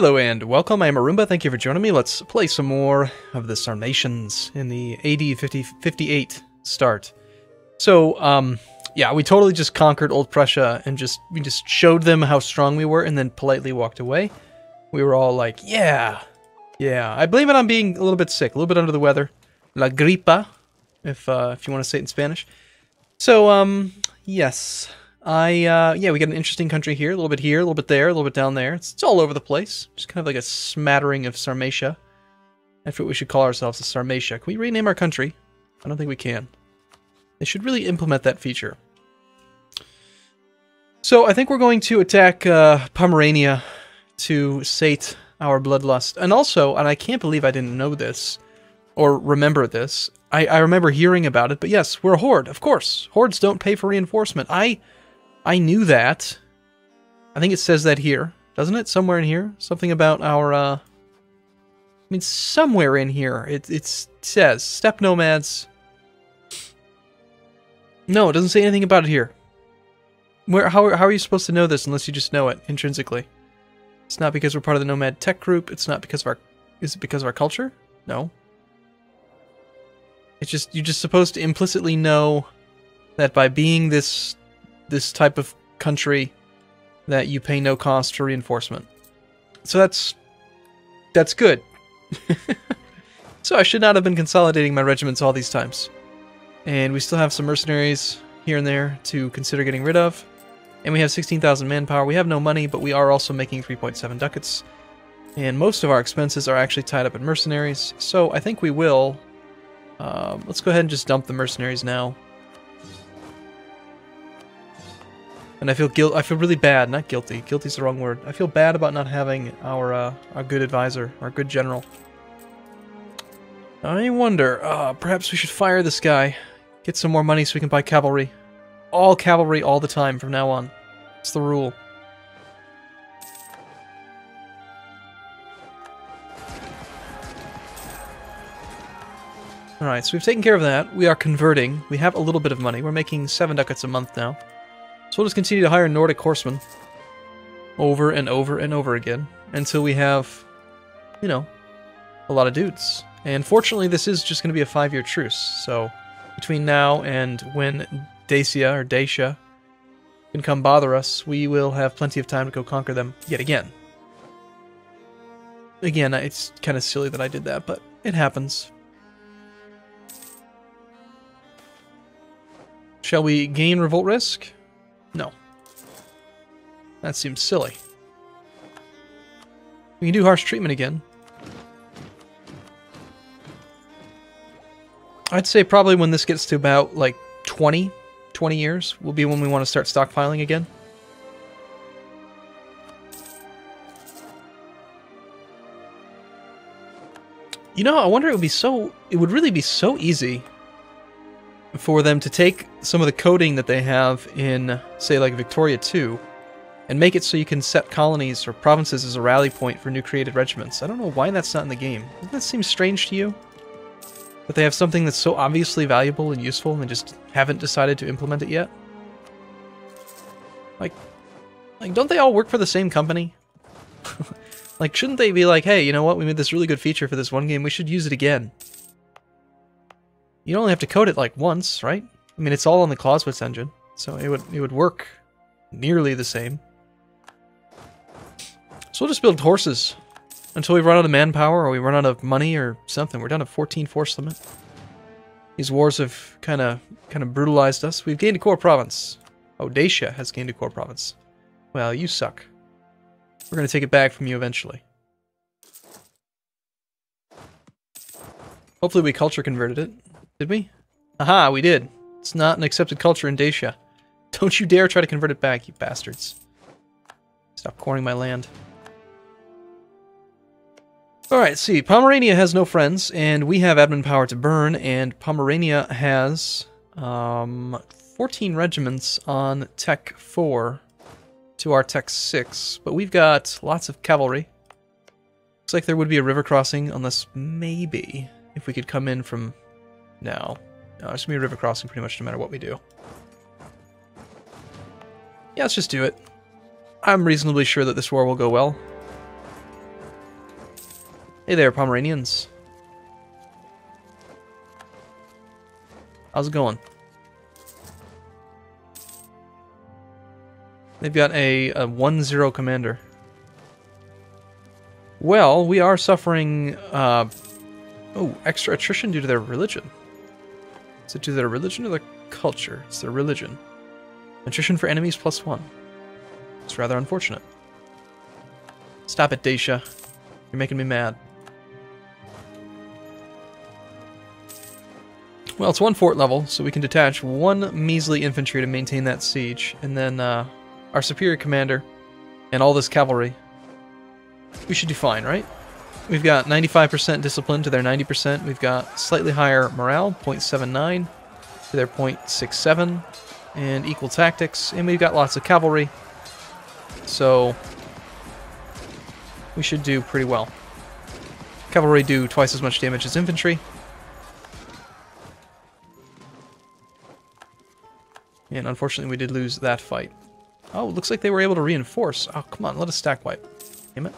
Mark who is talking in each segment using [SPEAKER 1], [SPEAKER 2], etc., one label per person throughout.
[SPEAKER 1] Hello and welcome, I'm Arumba, thank you for joining me. Let's play some more of the Sarmatians in the AD 58 start. So, yeah, we totally just conquered Old Prussia and we just showed them how strong we were and then politely walked away. We were all like, yeah. I blame it on being a little bit sick, a little bit under the weather. La gripa, if you want to say it in Spanish. So, yes. Yeah, we got an interesting country here, a little bit there, a little bit down there. It's all over the place. Just kind of like a smattering of Sarmatia. That's what we should call ourselves, a Sarmatia. Can we rename our country? I don't think we can. They should really implement that feature. So I think we're going to attack Pomerania to sate our bloodlust. And also, and I can't believe I didn't know this, or remember this. I remember hearing about it, but yes, we're a horde, of course. Hordes don't pay for reinforcement. I knew that. I think it says that here. Doesn't it? Somewhere in here? Something about our, I mean, somewhere in here. It says, steppe nomads. No, it doesn't say anything about it here. How are you supposed to know this unless you just know it intrinsically? It's not because we're part of the nomad tech group. It's not because of our... Is it because of our culture? No. It's just... You're just supposed to implicitly know that by being this type of country that you pay no cost for reinforcement. So that's good. So I should not have been consolidating my regiments all these times. And we still have some mercenaries here and there to consider getting rid of. And we have 16,000 manpower. We have no money, but we are also making 3.7 ducats. And most of our expenses are actually tied up in mercenaries. So I think we will... let's go ahead and just dump the mercenaries now. And I feel really bad, not guilty. Guilty's the wrong word. I feel bad about not having our good advisor, our good general. I wonder, perhaps we should fire this guy. Get some more money so we can buy cavalry. All cavalry all the time from now on. It's the rule. Alright, so we've taken care of that. We are converting. We have a little bit of money. We're making 7 ducats a month now. So we'll just continue to hire Nordic horsemen over and over and over again until we have, you know, a lot of dudes. And fortunately, this is just going to be a 5-year truce. So between now and when Dacia can come bother us, we will have plenty of time to go conquer them yet again. Again, it's kind of silly that I did that, but it happens. Shall we gain revolt risk? No. That seems silly. We can do harsh treatment again. I'd say probably when this gets to about, like, 20 years will be when we want to start stockpiling again. You know, I wonder it would really be so easy for them to take some of the coding that they have in, say, like Victoria 2, and make it so you can set colonies or provinces as a rally point for new created regiments. I don't know why that's not in the game. Doesn't that seem strange to you? That they have something that's so obviously valuable and useful and just haven't decided to implement it yet? Like don't they all work for the same company? Like, shouldn't they be like, hey, you know what, we made this really good feature for this one game, we should use it again. You only have to code it like once, right? I mean, it's all on the Clausewitz engine, so it would work nearly the same. So we'll just build horses until we run out of manpower or we run out of money or something. We're down to 14 force limit. These wars have kind of brutalized us. We've gained a core province. Oh, Dacia has gained a core province. Well, you suck. We're going to take it back from you eventually. Hopefully we culture converted it. Did we? Aha, we did. It's not an accepted culture in Dacia. Don't you dare try to convert it back, you bastards. Stop cornering my land. Alright, see. Pomerania has no friends, and we have admin power to burn, and Pomerania has 14 regiments on Tech 4 to our Tech 6, but we've got lots of cavalry. Looks like there would be a river crossing, unless maybe if we could come in from... No, there's going to be a river crossing pretty much no matter what we do. Yeah, let's just do it. I'm reasonably sure that this war will go well. Hey there, Pomeranians. How's it going? They've got a 1-0 commander. Well, we are suffering extra attrition due to their religion. Is it due to their religion or their culture? It's their religion. Attrition for enemies +1. It's rather unfortunate. Stop it, Dacia. You're making me mad. Well, it's 1 fort level, so we can detach 1 measly infantry to maintain that siege, and then our superior commander and all this cavalry. We should do fine, right? We've got 95% discipline to their 90%. We've got slightly higher morale, 0.79 to their 0.67, and equal tactics, and we've got lots of cavalry. So we should do pretty well. Cavalry do twice as much damage as infantry. And unfortunately we did lose that fight. Oh, it looks like they were able to reinforce. Oh, come on, let us stack wipe. Damn it.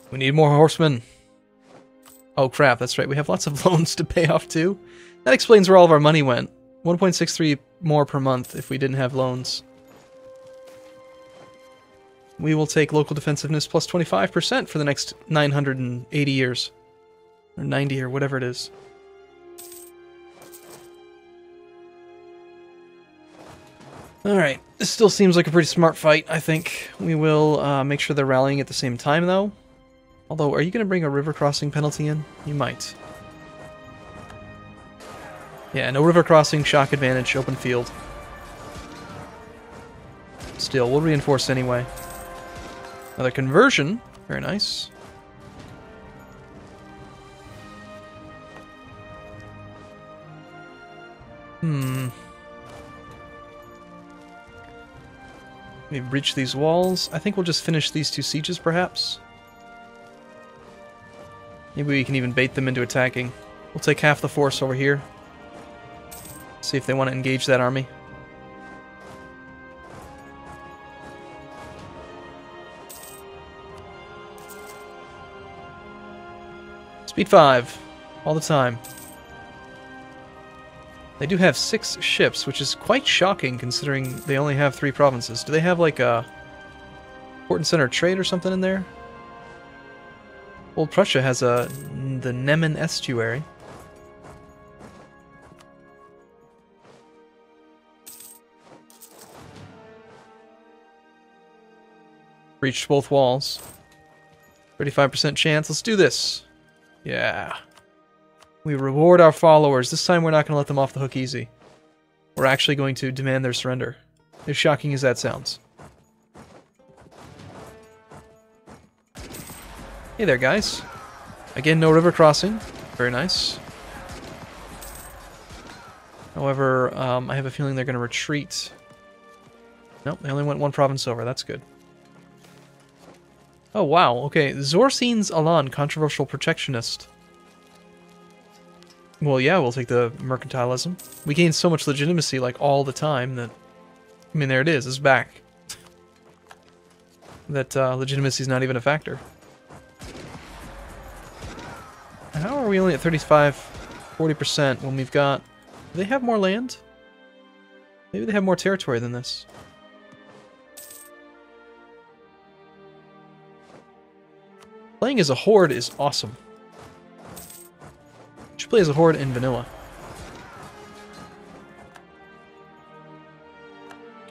[SPEAKER 1] We need more horsemen. Oh crap, that's right, we have lots of loans to pay off too. That explains where all of our money went. 1.63 more per month if we didn't have loans. We will take local defensiveness plus 25% for the next 980 years. Or 90 or whatever it is. Alright, this still seems like a pretty smart fight, I think. We will make sure they're rallying at the same time though. Although, are you going to bring a river crossing penalty in? You might. Yeah, no river crossing, shock advantage, open field. Still, we'll reinforce anyway. Another conversion. Very nice. We've breached these walls. I think we'll just finish these 2 sieges, perhaps. Maybe we can even bait them into attacking. We'll take half the force over here. See if they want to engage that army. Speed 5. All the time. They do have 6 ships, which is quite shocking considering they only have 3 provinces. Do they have like a port and center trade or something in there? Old Prussia has the Neman estuary. Breached both walls. 35% chance. Let's do this. Yeah. We reward our followers. This time we're not going to let them off the hook easy. We're actually going to demand their surrender. As shocking as that sounds. Hey there, guys. Again, no river crossing. Very nice. However, I have a feeling they're going to retreat. Nope, they only went 1 province over. That's good. Oh, wow. Okay, Zorsine's Alan, controversial protectionist. Well, yeah, we'll take the mercantilism. We gain so much legitimacy, like, all the time that... I mean, there it is. It's back. That legitimacy is not even a factor. How are we only at 40% when we've got... Do they have more land? Maybe they have more territory than this. Playing as a horde is awesome. You should play as a horde in vanilla.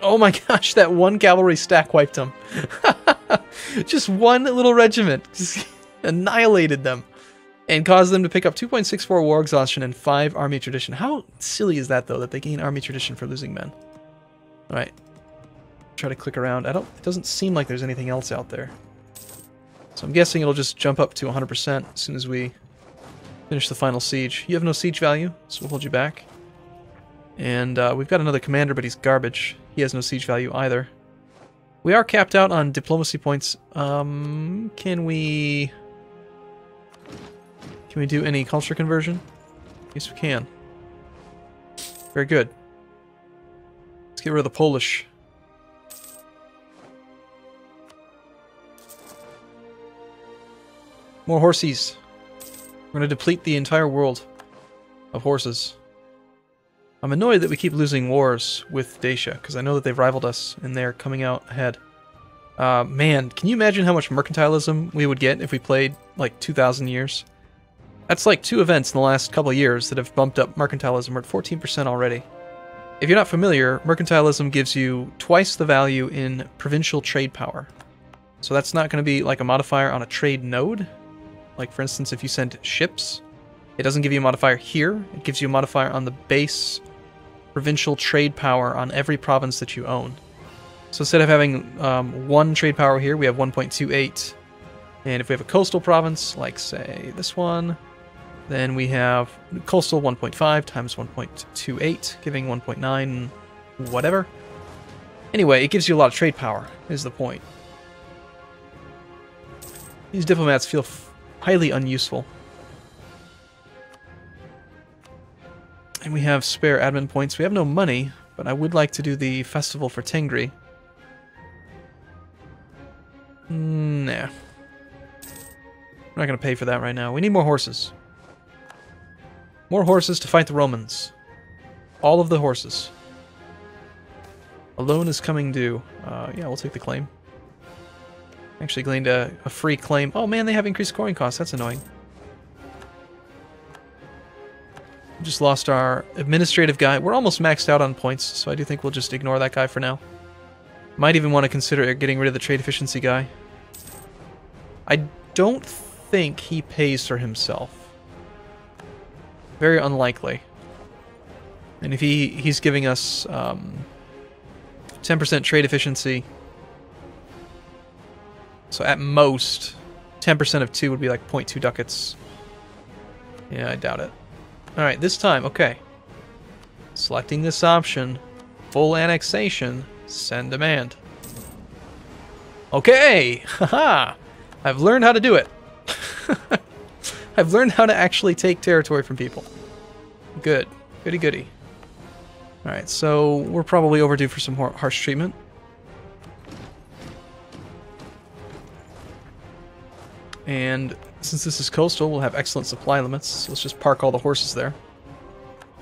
[SPEAKER 1] Oh my gosh, that 1 cavalry stack wiped them. Just 1 little regiment. Just annihilated them. And caused them to pick up 2.64 war exhaustion and 5 army tradition. How silly is that, though, that they gain army tradition for losing men? Alright. Try to click around. It doesn't seem like there's anything else out there. So I'm guessing it'll just jump up to 100% as soon as we finish the final siege. You have no siege value, so we'll hold you back. And we've got another commander, but he's garbage. He has no siege value either. We are capped out on diplomacy points. Can we do any culture conversion? Yes, we can. Very good. Let's get rid of the Polish. More horsies. We're going to deplete the entire world of horses. I'm annoyed that we keep losing wars with Dacia, because I know that they've rivaled us and they're coming out ahead. Man, can you imagine how much mercantilism we would get if we played like 2,000 years? That's like 2 events in the last couple of years that have bumped up mercantilism. We're at 14% already. If you're not familiar, mercantilism gives you twice the value in provincial trade power. So that's not going to be like a modifier on a trade node. Like, for instance, if you send ships, it doesn't give you a modifier here. It gives you a modifier on the base provincial trade power on every province that you own. So instead of having 1 trade power here, we have 1.28. And if we have a coastal province, like, say, this one, then we have coastal 1.5 times 1.28, giving 1.9 whatever. Anyway, it gives you a lot of trade power, is the point. These diplomats feel highly unuseful. And we have spare admin points. We have no money, but I would like to do the festival for Tengri. Nah. We're not going to pay for that right now. We need more horses. More horses to fight the Romans. All of the horses. A loan is coming due. Yeah, we'll take the claim. Actually gained a free claim. Oh man, they have increased coin costs. That's annoying. We just lost our administrative guy. We're almost maxed out on points, so I do think we'll just ignore that guy for now. Might even want to consider getting rid of the trade efficiency guy. I don't think he pays for himself. Very unlikely. And if he's giving us 10% trade efficiency, so at most 10% of 2 would be like 0.2 ducats. Yeah, I doubt it. Alright, this time, okay. Selecting this option, full annexation, send demand. Okay! Haha! I've learned how to do it. I've learned how to actually take territory from people. Good. Goody goody. Alright, so we're probably overdue for some harsh treatment. And since this is coastal, we'll have excellent supply limits, so let's just park all the horses there.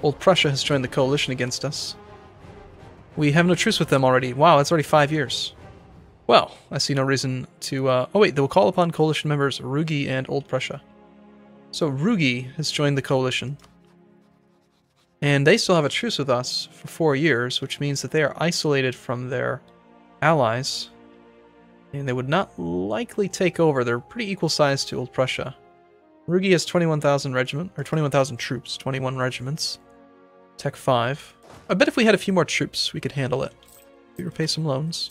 [SPEAKER 1] Old Prussia has joined the coalition against us. We have no truce with them already. Wow, that's already 5 years. Well, I see no reason to... oh wait, they will call upon coalition members Rugi and Old Prussia. So Rugi has joined the coalition. And they still have a truce with us for 4 years, which means that they are isolated from their allies. And they would not likely take over. They're pretty equal size to Old Prussia. Rugi has 21,000 regiment, or 21,000 troops, 21 regiments. Tech 5. I bet if we had a few more troops, we could handle it. We repay some loans.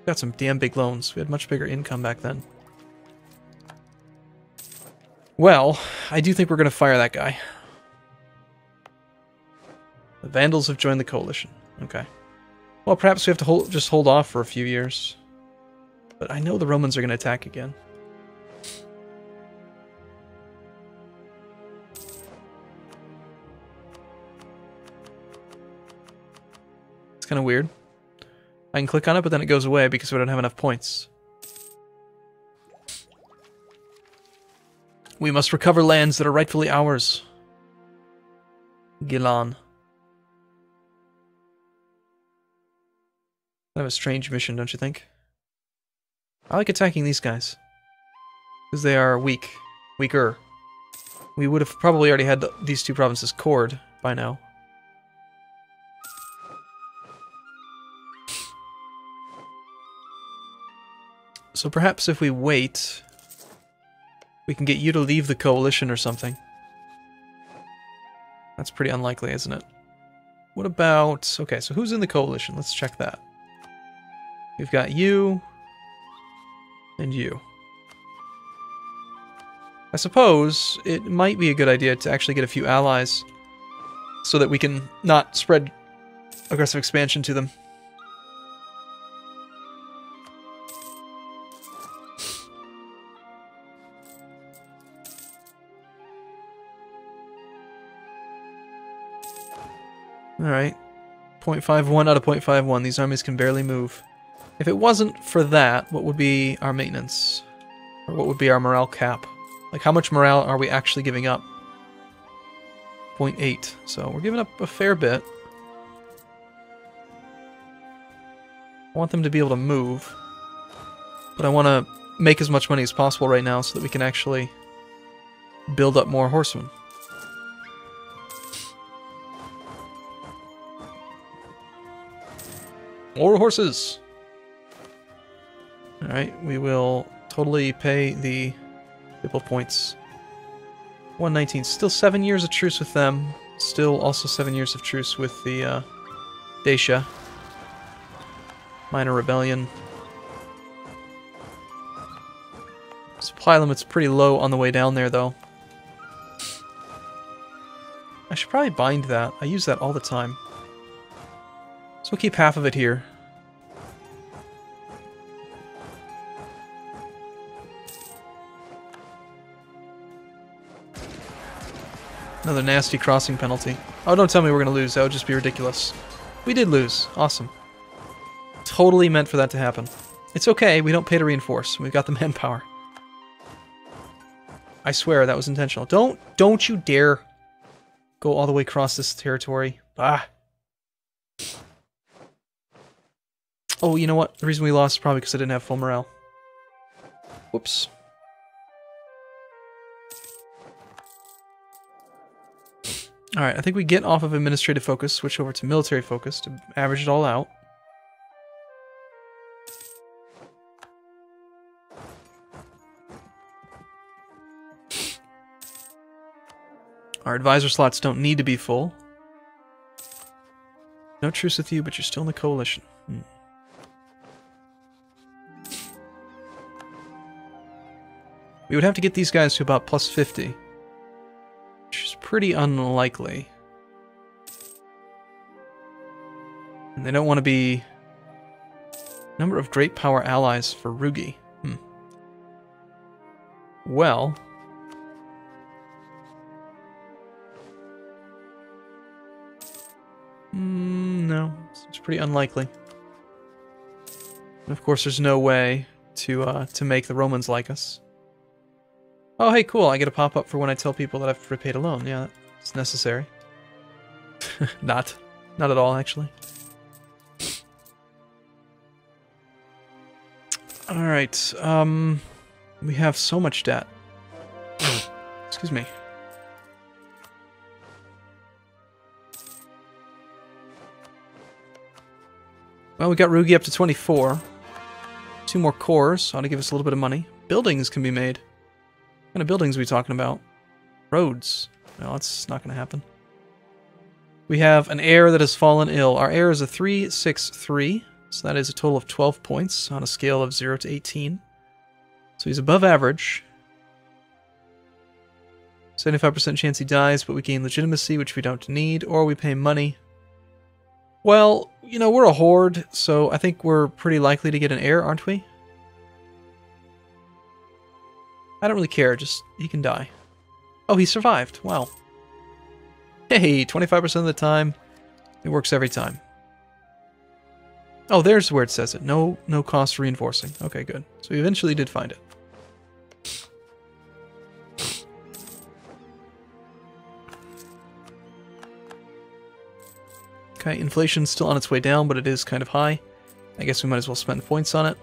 [SPEAKER 1] Got some damn big loans. We had much bigger income back then. Well, I do think we're going to fire that guy. The Vandals have joined the coalition. Okay. Well, perhaps we have to just hold off for a few years. But I know the Romans are going to attack again. It's kind of weird. I can click on it, but then it goes away because we don't have enough points. We must recover lands that are rightfully ours. Gilan. Kind of a strange mission, don't you think? I like attacking these guys. Because they are weak. Weaker. We would have probably already had these 2 provinces cored by now. So perhaps if we wait, we can get you to leave the coalition or something. That's pretty unlikely, isn't it? What about... Okay, so who's in the coalition? Let's check that. We've got you... and you. I suppose it might be a good idea to actually get a few allies so that we can not spread aggressive expansion to them. Alright. 0.51 out of 0.51. These armies can barely move. If it wasn't for that, what would be our maintenance? Or what would be our morale cap? Like, how much morale are we actually giving up? 0.8. So we're giving up a fair bit. I want them to be able to move. But I want to make as much money as possible right now so that we can actually build up more horsemen. More horses! Alright, we will totally pay the people points. 119. Still 7 years of truce with them. Still also 7 years of truce with the Dacia. Minor rebellion. Supply limit's pretty low on the way down there, though. I should probably bind that. I use that all the time. So we'll keep half of it here. Another nasty crossing penalty. Oh, don't tell me we're going to lose. That would just be ridiculous. We did lose. Awesome. Totally meant for that to happen. It's okay. We don't pay to reinforce. We've got the manpower. I swear that was intentional. Don't you dare go all the way across this territory. Ah. Oh, you know what? The reason we lost is probably because I didn't have full morale. Whoops. Alright, I think we get off of administrative focus, switch over to military focus to average it all out. Our advisor slots don't need to be full. No truce with you, but you're still in the coalition. We would have to get these guys to about plus 50. Which is pretty unlikely. And they don't want to be... Number of great power allies for Rugi. Well... no. It's pretty unlikely. And of course there's no way to make the Romans like us. Oh, hey, cool. I get a pop-up for when I tell people that I've repaid a loan. Yeah, it's necessary. Not at all, actually. Alright, we have so much debt. Excuse me. Well, we got Rugi up to 24. 2 more cores ought to give us a little bit of money. Buildings can be made. What kind of buildings are we talking about? Roads. No, that's not going to happen. We have an heir that has fallen ill. Our heir is a 363, so that is a total of 12 points on a scale of 0 to 18. So he's above average. 75% chance he dies, but we gain legitimacy, which we don't need, or we pay money. Well, you know, we're a horde, so I think we're pretty likely to get an heir, aren't we? I don't really care, just he can die. Oh, he survived. Wow. Hey, 25% of the time. It works every time. Oh, there's where it says it. No cost reinforcing. Okay, good. So we eventually did find it. Okay, inflation's still on its way down, but it is kind of high. I guess we might as well spend points on it.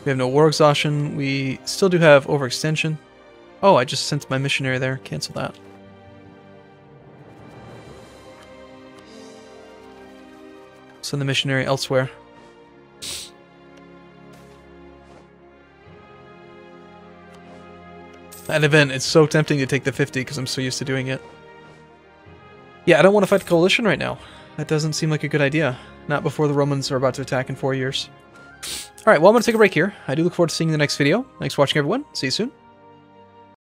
[SPEAKER 1] We have no war exhaustion. We still do have overextension. Oh, I just sent my missionary there. Cancel that. Send the missionary elsewhere. That event, it's so tempting to take the 50 because I'm so used to doing it. Yeah, I don't want to fight the coalition right now. That doesn't seem like a good idea. Not before the Romans are about to attack in 4 years. Alright, well, I'm going to take a break here. I do look forward to seeing you in the next video. Thanks for watching, everyone. See you soon.